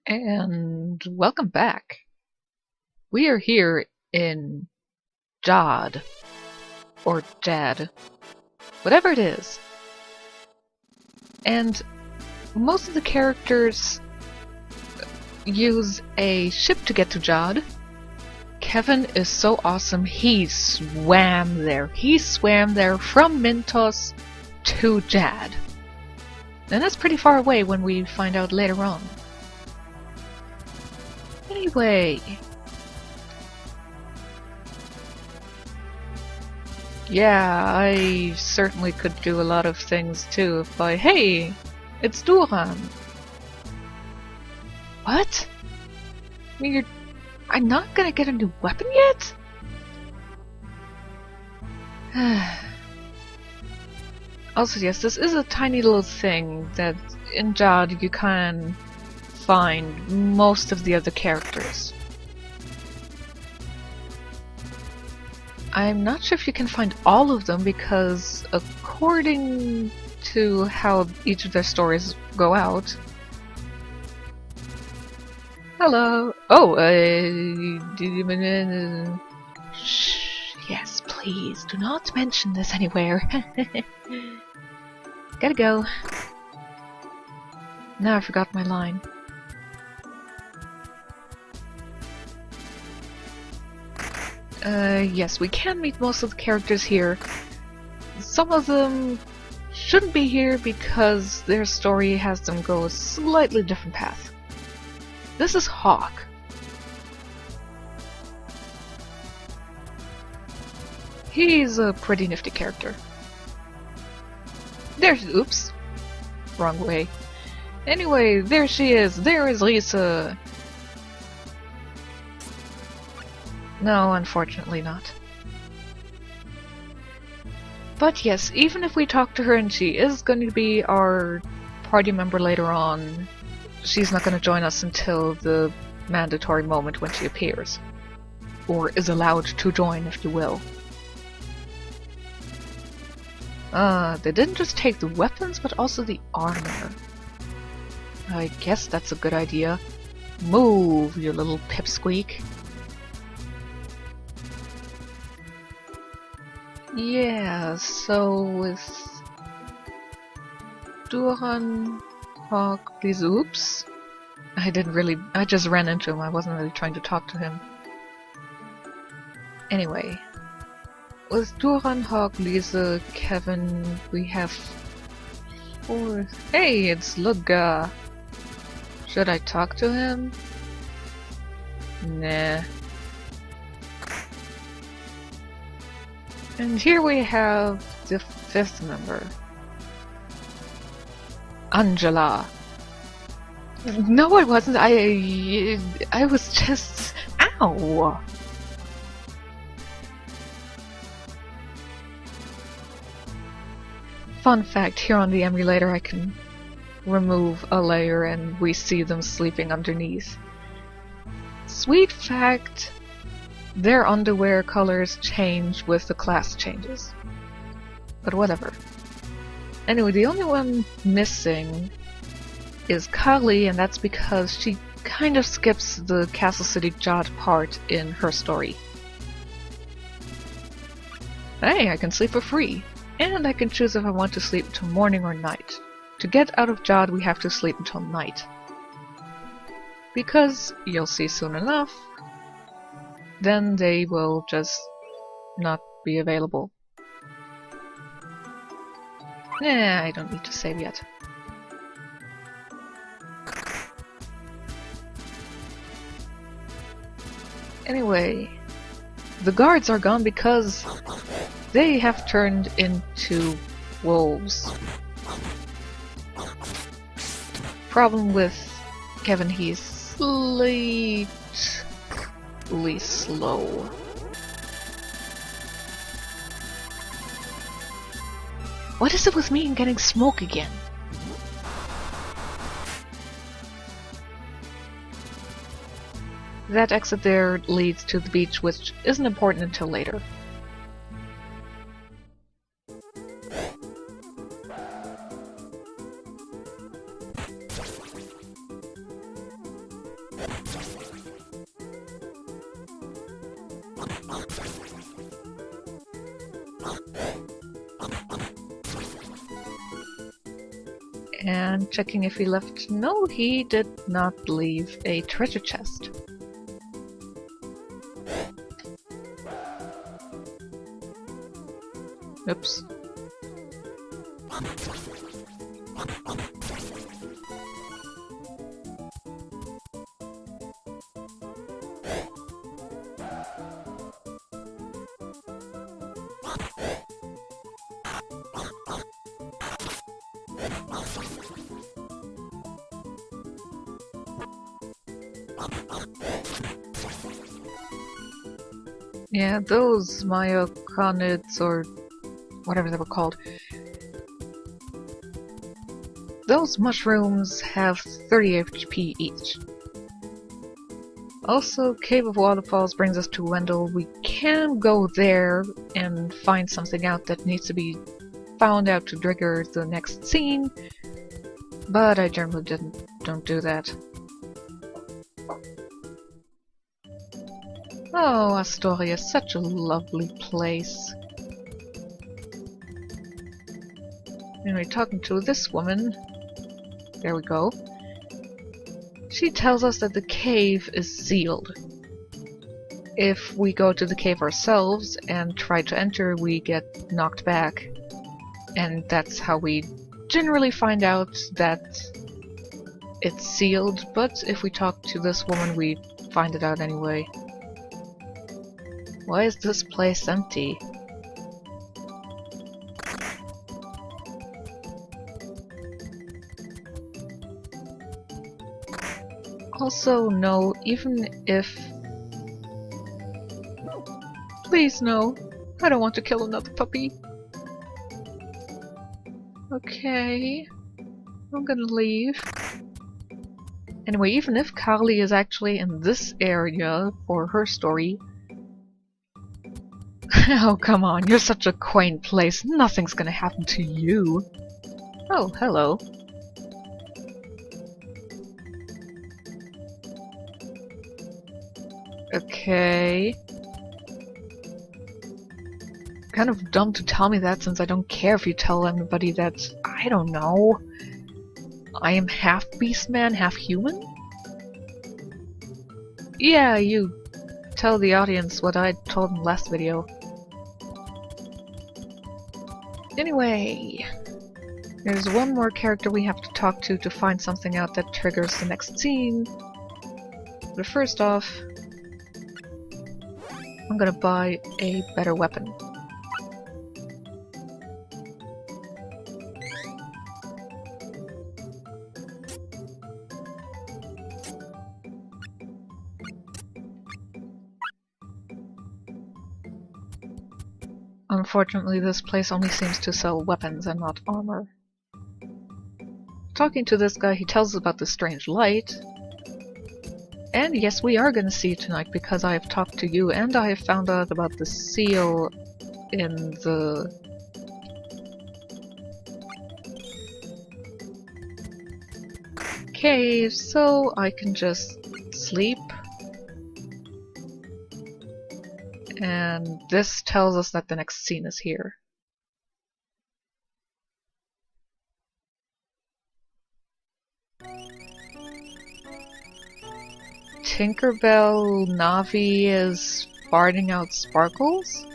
And welcome back. We are here in Jad, or Jad, whatever it is. And most of the characters use a ship to get to Jad. Kevin is so awesome, he swam there. He swam there from Mintos to Jad. And that's pretty far away when we find out later on. Anyway. Yeah, I certainly could do a lot of things too if I... Hey! It's Duran! What? I mean, I'm not gonna get a new weapon yet? Also, yes, this is a tiny little thing that in Jad you can find most of the other characters. I'm not sure if you can find all of them because according to how each of their stories go out... Hello! Oh, shh, yes, please, do not mention this anywhere. Gotta go. Now I forgot my line. Yes, we can meet most of the characters here. Some of them shouldn't be here because their story has them go a slightly different path. This is Hawk. He's a pretty nifty character. There's... oops. Wrong way. Anyway, there she is. There is Lisa. No, unfortunately not. But yes, even if we talk to her and she is going to be our party member later on, she's not going to join us until the mandatory moment when she appears. Or is allowed to join, if you will. They didn't just take the weapons, but also the armor. I guess that's a good idea. Move, you little pipsqueak. Yeah, so with Duran, Hawk, please, oops. I just ran into him, I wasn't really trying to talk to him. Anyway, with Duran, Hawk, Lisa, Kevin, we have four. Hey, it's Lugga. Should I talk to him? Nah. And here we have the fifth member. Angela. No, I wasn't. I was just... Ow! Fun fact, here on the emulator I can remove a layer and we see them sleeping underneath. Sweet fact, their underwear colors change with the class changes. But whatever. Anyway, the only one missing is Kali, and that's because she kind of skips the Castle City Jad part in her story. Hey, I can sleep for free! And I can choose if I want to sleep until morning or night. To get out of Jad, we have to sleep until night. Because, you'll see soon enough, then they will just not be available. I don't need to save yet. Anyway, the guards are gone because they have turned into wolves. Problem with Kevin, he's slightly slow. What is it with me and getting smoke again? That exit there leads to the beach, which isn't important until later. And checking if he left. No, he did not leave a treasure chest. Oops. Yeah, those myoconids, or whatever they were called, those mushrooms have 30 HP each. Also, Cave of Waterfalls brings us to Wendell. We can go there and find something out that needs to be found out to trigger the next scene, but I generally don't do that. Oh, Astoria, such a lovely place. Anyway, talking to this woman, there we go. She tells us that the cave is sealed. If we go to the cave ourselves and try to enter, we get knocked back. And that's how we generally find out that it's sealed, but if we talk to this woman, we find it out anyway. Why is this place empty? Also, no, even if... Please, no. I don't want to kill another puppy. Okay. I'm gonna leave. Anyway, even if Carly is actually in this area for her story... Oh, come on, you're such a quaint place. Nothing's gonna happen to you. Oh, hello. Okay. Kind of dumb to tell me that, since I don't care if you tell anybody that, I don't know, I am half beastman, half human? Yeah, you tell the audience what I told in the last video. Anyway, there's one more character we have to talk to find something out that triggers the next scene. But first off, I'm gonna buy a better weapon. Unfortunately, this place only seems to sell weapons and not armor. Talking to this guy, he tells us about the strange light. And yes, we are gonna see it tonight because I have talked to you and I have found out about the seal in the... cave, so I can just sleep. And this tells us that the next scene is here. Tinkerbell-navi is farting out sparkles?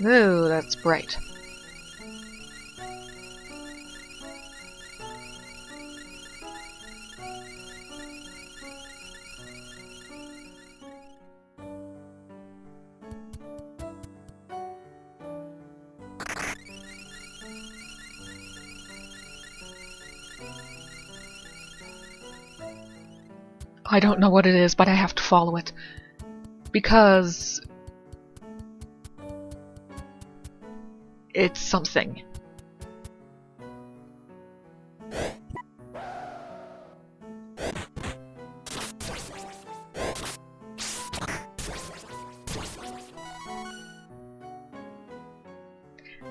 Ooh, that's bright. I don't know what it is, but I have to follow it. Because... It's something.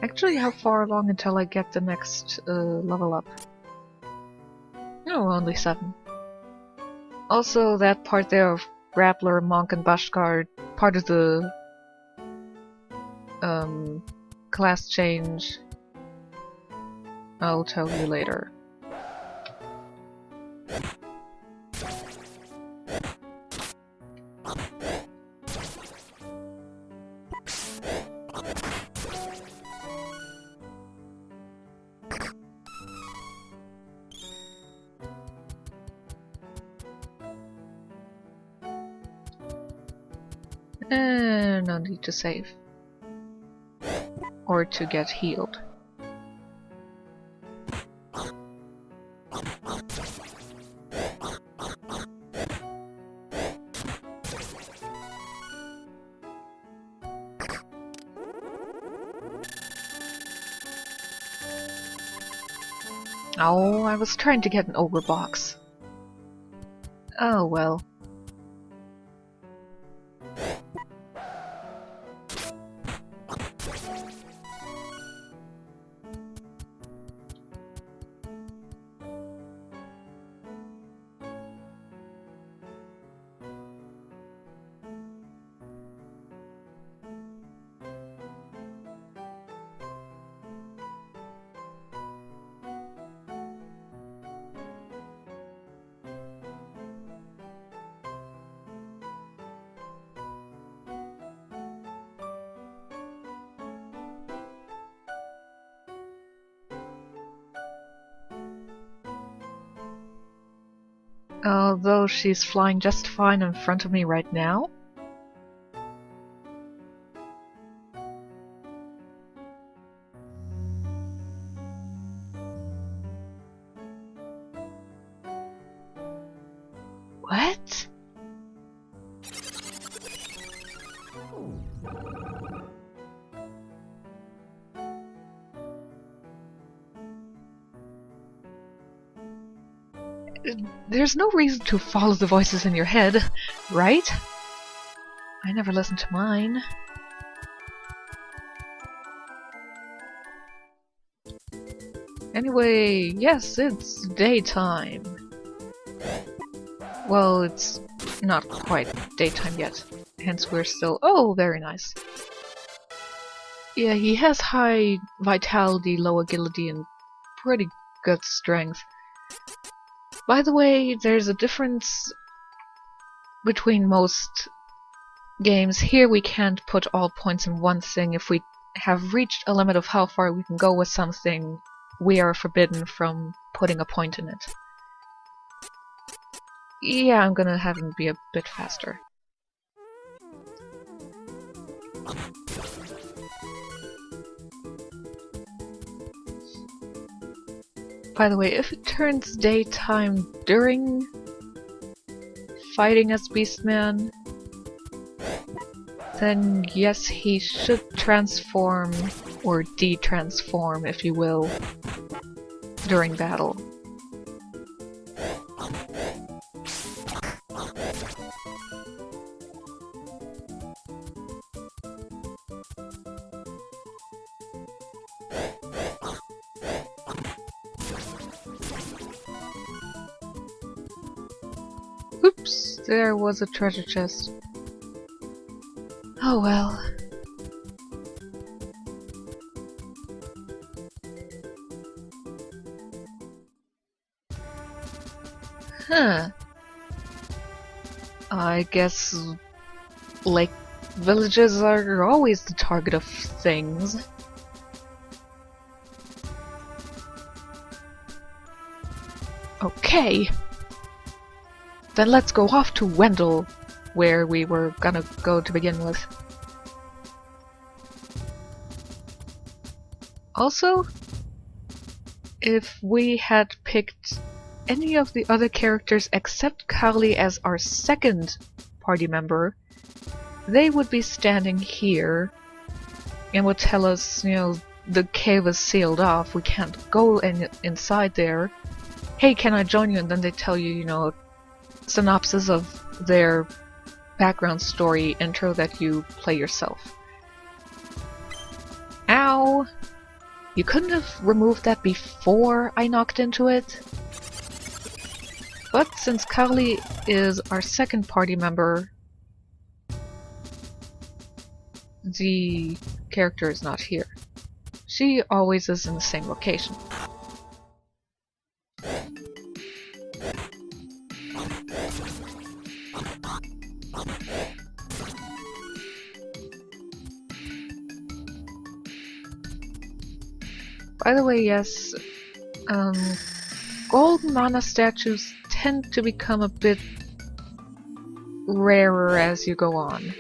Actually, how far along until I get the next level up? Oh, only 7. Also, that part there of Grappler, Monk, and Bashkar, part of the class change, I'll tell you later. No need to save. Or to get healed. Oh, I was trying to get an ogre box. Oh well. Although she's flying just fine in front of me right now. What? There's no reason to follow the voices in your head, right? I never listen to mine. Anyway, yes, it's daytime. Well, it's not quite daytime yet. Hence we're still... Oh, very nice. Yeah, he has high vitality, low agility, and pretty good strength. By the way, there's a difference between most games. Here we can't put all points in one thing. If we have reached a limit of how far we can go with something, we are forbidden from putting a point in it. Yeah, I'm gonna have him be a bit faster. By the way, if it turns daytime during fighting as Beastman, then yes, he should transform, or de-transform, if you will, during battle. Oops, there was a treasure chest. Oh well. Huh. I guess lake villages are always the target of things. Okay. Then let's go off to Wendell, where we were gonna go to begin with. Also, if we had picked any of the other characters except Carly as our second party member, they would be standing here and would tell us, you know, the cave is sealed off, we can't go inside there. Hey, can I join you? And then they tell you, you know, synopsis of their background story intro that you play yourself. Ow! You couldn't have removed that before I knocked into it? But since Carly is our second party member, the character is not here. She always is in the same location. By the way, yes, golden mana statues tend to become a bit rarer as you go on.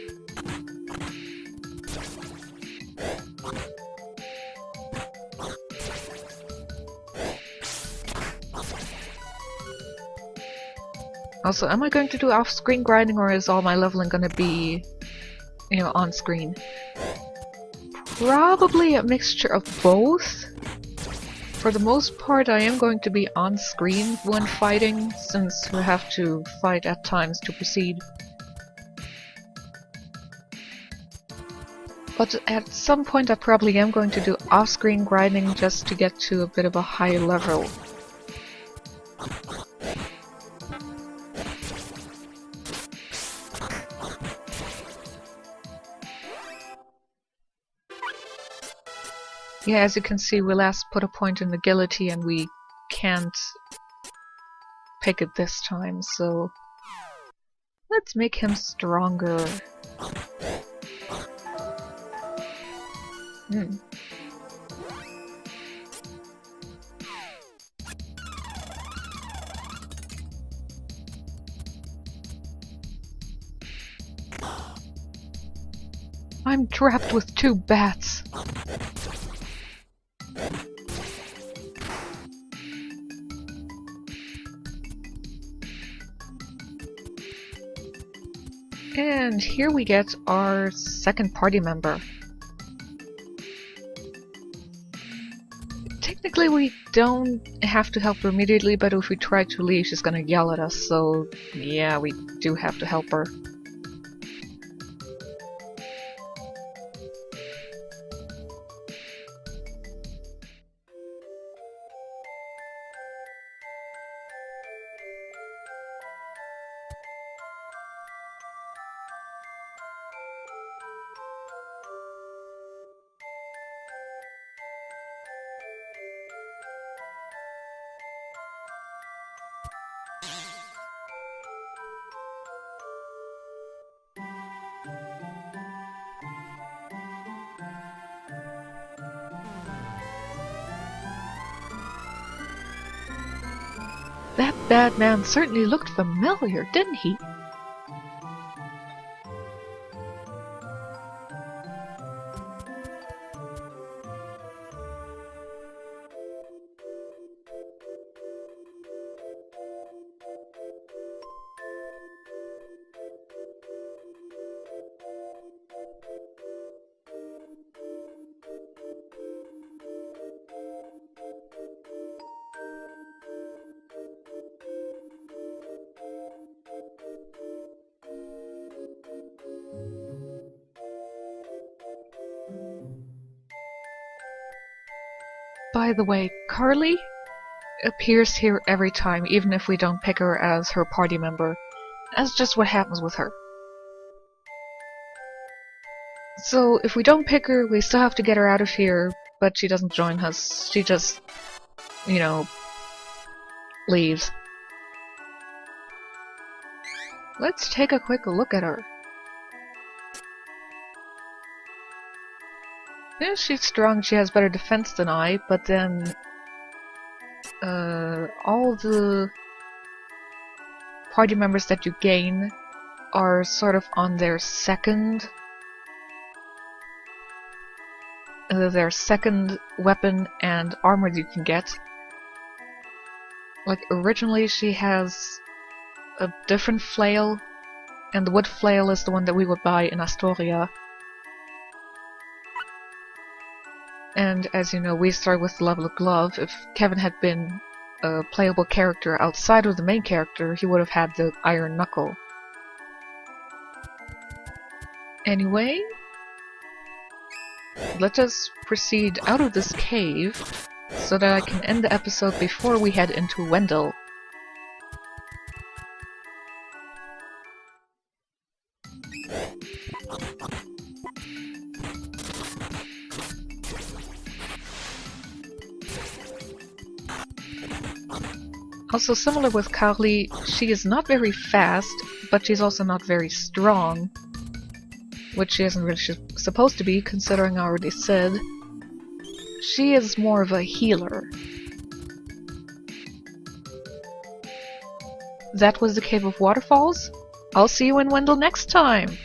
Also, am I going to do off-screen grinding, or is all my leveling gonna be, you know, on-screen? Probably a mixture of both. For the most part, I am going to be on-screen when fighting, since we have to fight at times to proceed. But at some point I probably am going to do off-screen grinding just to get to a bit of a higher level. Yeah, as you can see, we last put a point in the agility and we can't pick it this time, so let's make him stronger. I'm trapped with 2 bats. And here we get our second party member. Technically we don't have to help her immediately, but if we try to leave she's gonna yell at us, so yeah, we do have to help her. That bad man certainly looked familiar, didn't he? By the way, Carly appears here every time, even if we don't pick her as her party member. That's just what happens with her. So, if we don't pick her, we still have to get her out of here, but she doesn't join us. She just, you know, leaves. Let's take a quick look at her. Yeah, she's strong, she has better defense than I, but then all the party members that you gain are sort of on their second weapon and armor you can get. Like, originally she has a different flail, and the wood flail is the one that we would buy in Astoria. And as you know, we start with the level of glove. If Kevin had been a playable character outside of the main character, he would have had the iron knuckle. Anyway, let us proceed out of this cave so that I can end the episode before we head into Wendell. Also, similar with Carly, she is not very fast, but she's also not very strong. Which she isn't really supposed to be, considering I already said. She is more of a healer. That was the Cave of Waterfalls. I'll see you in Wendell next time!